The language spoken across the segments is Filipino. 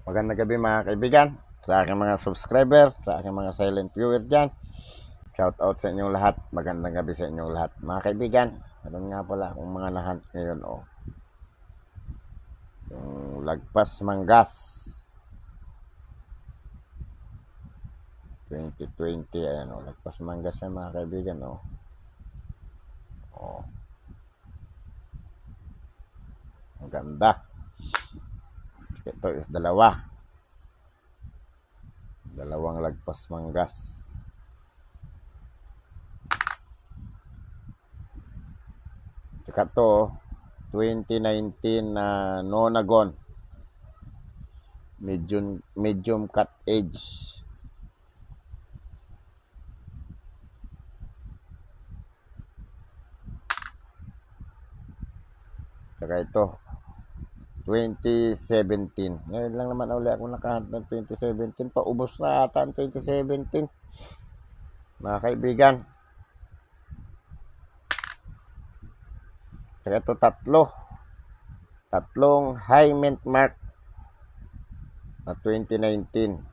Magandang gabi mga kaibigan, sa aking mga subscriber, sa aking mga silent viewer dyan. Shout out sa inyong lahat. Magandang gabi sa inyong lahat mga kaibigan. Meron nga pala akong mga nahunt ngayon yung lagpas manggas 2020. Ayan lagpas manggas yan mga kaibigan. Ang ganda. Ito yung dalawang lagpas manggas. Tsaka to 2019 na Nonagon medium cut edge. Tsaka ito 2017. Ngayon lang naman uli ako nakahunt ng 2017. Paubos na ata ang 2017 mga kaibigan. Tsaka ito tatlong high mint mark na 2019.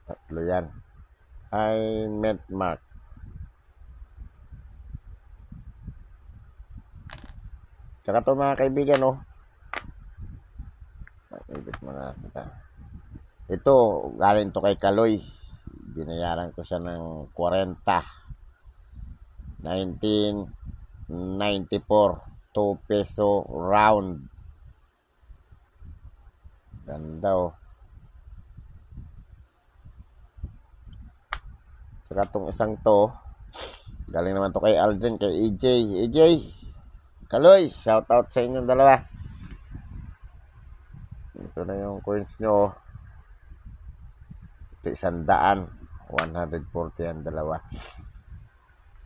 Tatlo yan, high mint mark. Tsaka ito mga kaibigan ibig mo na natin. Ito galing to kay Kaloy. Binayaran ko siya ng 1994, 2 peso round. Ganda Tsaka itong isang to galing naman to kay Aldrin, kay EJ Kaloy, shout out sa inyong dalawa. Ito na yung coins nyo. Ito 100, 140 ang dalawa.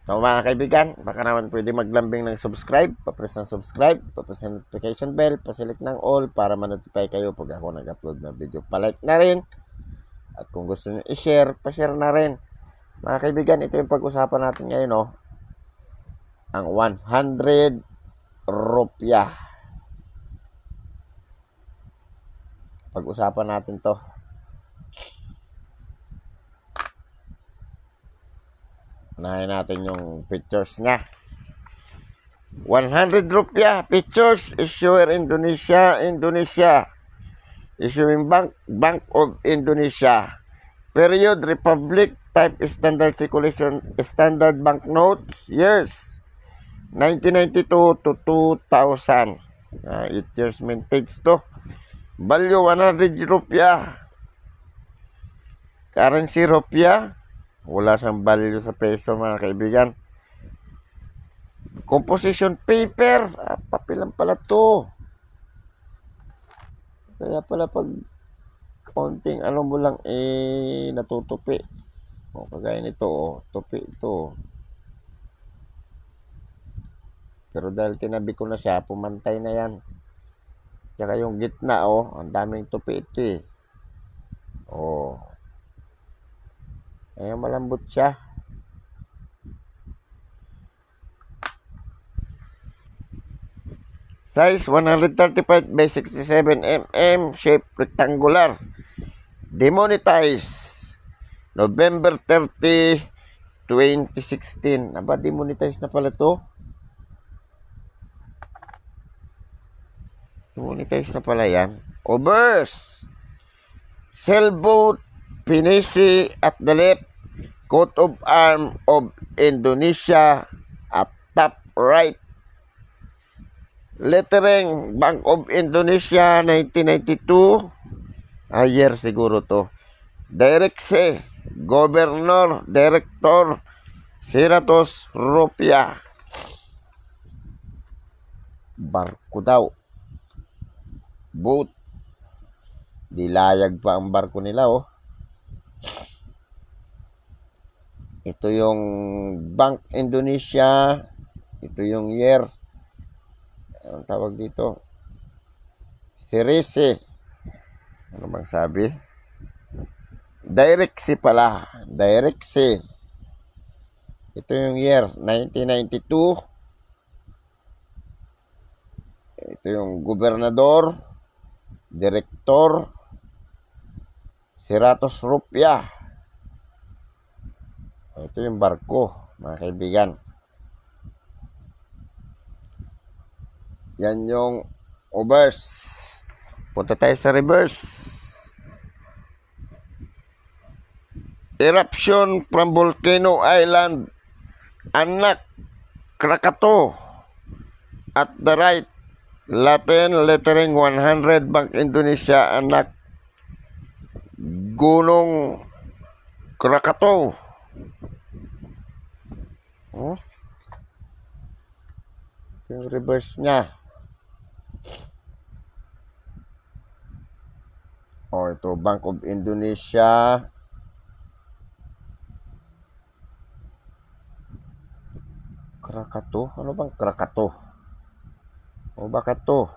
So mga kaibigan, baka naman pwede maglambing ng subscribe. Papress ng subscribe, papress ng notification bell, paselect ng all para ma-notify kayo pag ako nag-upload ng video. Palike na rin. At kung gusto nyo i-share, pa-share na rin. Mga kaibigan, ito yung pag-usapan natin ngayon ang 100 rupiah. Pag-usapan natin to. Unahin natin yung pictures nga. 100 rupiah pictures, issuer Indonesia. Issuing Bank of Indonesia. Period Republic. Type standard circulation, standard banknotes. Years 1992 to 2000. 8 years vintage to. Value 100 rupiah. Currency rupiah. Wala siyang value sa peso mga kaibigan. Composition paper. Papel lang pala to. Kaya pala pag konting mo lang natutupi. Kagaya nito tupi ito. Pero dahil tinabi ko na siya, pumantay na yan. Tsaka yung gitna ang daming tupi ito Ayan, malambot siya. Size 135 by 67 mm, shape rectangular. Demonetize November 30, 2016. Demonetize na pala to. Demonetize na pala yan. Obverse. Sailboat, pinisi at the left. Coat of arm of Indonesia at top right. Lettering Bank of Indonesia 1992. Year siguro to. Direkse Gobernur Direktor 100 rupiah. Barko daw. Boat. Dilayag pa ang barko nila Ito yung Bank Indonesia. Ito yung year. Anong tawag dito? Serese. Ano bang sabi? Direkse pala. Direkse. Ito yung year, 1992. Ito yung gobernador, direktor, Siratos Rupia. Ito yung barko, mga kaibigan. Yan yung obverse. Punta tayo sa reverse. Eruption from Volcano Island, Anak Krakatau. At the right, Latin lettering 100, Bank Indonesia, Anak Gunung Krakatau. Ito yung reverse niya. Ito, Bank of Indonesia. Krakatau? Ano bang Krakatau? Baka to?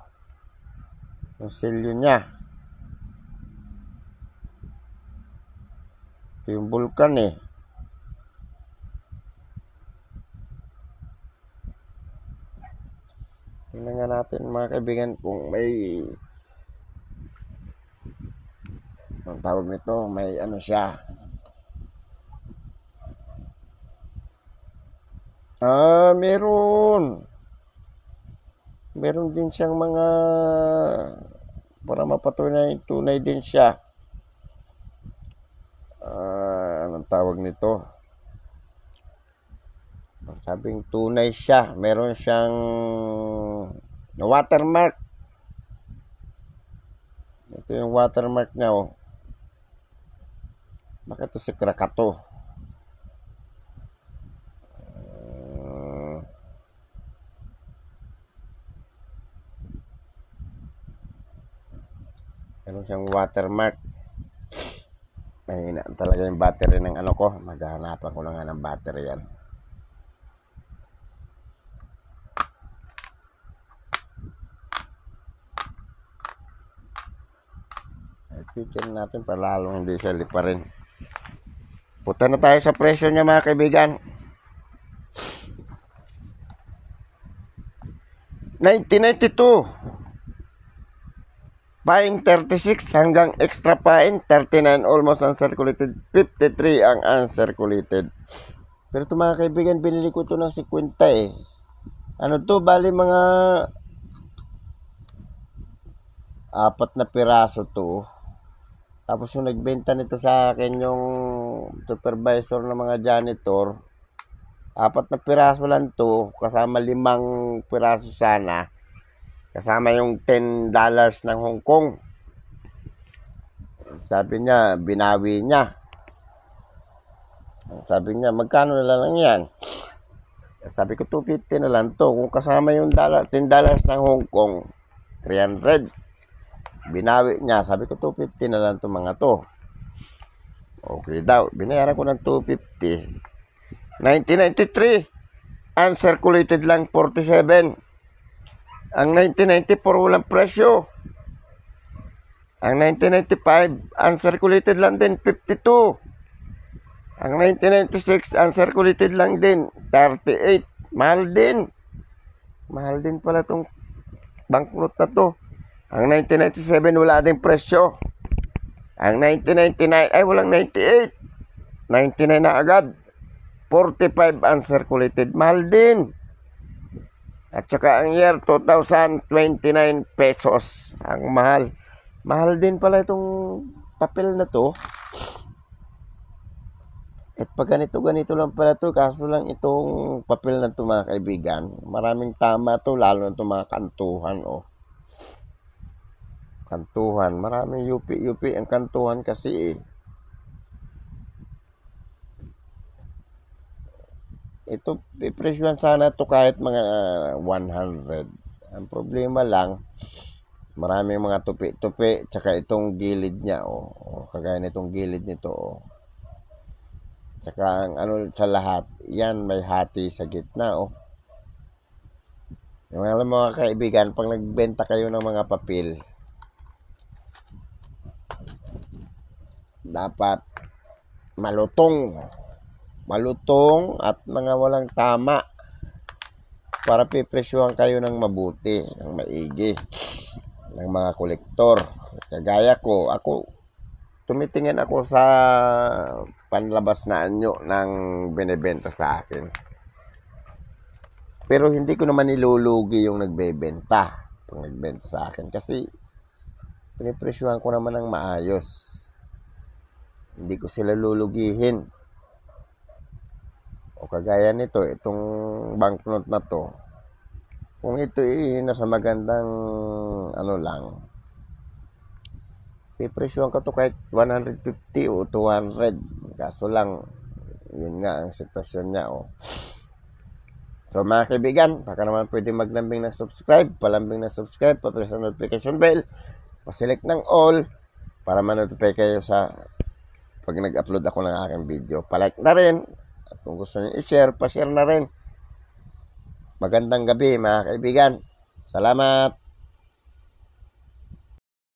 Yung selyo niya. Ito yung bulkan eh. Tingnan nga natin mga kaibigan kung may ang tawag nito, may ano siya. Meron din siyang mga para mapatunay, tunay din siya. Anong tawag nito? Sabing tunay siya. Meron siyang watermark. Ito yung watermark niya, oh. Bakit ito si Krakatau? Meron siyang watermark. Mahina talaga yung battery ng ano ko. Maghahanapan ko lang nga ng battery yan. Picture natin para lalong hindi siya liparin. Punta na tayo sa presyo niya mga kaibigan. 1992. Buying 36 hanggang extra pain 39 almost uncirculated, 53 ang uncirculated. Pero ito mga kaibigan, binili ko ito ng 50 eh. Ano to, bali mga 4 na piraso to. Tapos yung nagbenta nito sa akin yung supervisor ng mga janitor, 4 na piraso lang to, kasama 5 piraso sana. Kasama yung $10 ng Hong Kong. Sabi niya, binawi niya. Sabi niya, magkano na lang yan? Sabi ko, 250 na lang to. Kung kasama yung $10 ng Hong Kong, 300. Binawi niya. Sabi ko, 250 na lang to mga to. Okay daw. Binayaran ko ng 250. 1993, uncirculated lang 47. Ang 1994 walang presyo. Ang 1995 uncirculated lang din 52. Ang 1996 uncirculated lang din 38. Mahal din. Mahal din pala tong banknote na to. Ang 1997 wala ding presyo. Ang 1999 ay walang 98. 99 na agad. 45 uncirculated. Mahal din. At saka ang year 2029 pesos ang mahal. Mahal din pala itong papel na to. At pag ganito lang pala to, kaso lang itong papel na to mga kaibigan, maraming tama to, lalo na itong mga kantuhan, oh. Kantuhan, maraming UP ang kantuhan kasi eh. Ito, ipresyohan sana to kahit mga 100. Ang problema lang, maraming mga tupi-tupi, tsaka itong gilid niya, oh. Kagaya nitong gilid nito, oh. Tsaka ang ano sa lahat, yan may hati sa gitna, oh. Yung alam mga kaibigan, pag nagbenta kayo ng mga papel, dapat malutong. malutong at mga walang tama para pipresyohan kayo ng mabuti, ng maigi, ng mga kolektor. Kagaya ko, tumitingin ako sa panlabas na anyo ng binebenta sa akin. Pero hindi ko naman nilulugi yung nagbebenta, pag nagbenta sa akin, kasi pinipresyuhan ko naman ng maayos. Hindi ko sila lulugihin. O kagaya nito, itong banknote na to, kung ito nasa magandang ano lang, pipresyuhan ko to kahit 150 o 200. Kaso lang, yun nga ang sitwasyon niya. So mga kaibigan, baka naman pwede maglambing ng subscribe, pa-press ang notification bell, pa-select ng all, para ma-notify kayo sa pag nag-upload ako ng aking video. Pa-like na rin, at kung gusto niyo i-share, pa-share na rin. Magandang gabi mga kaibigan. Salamat!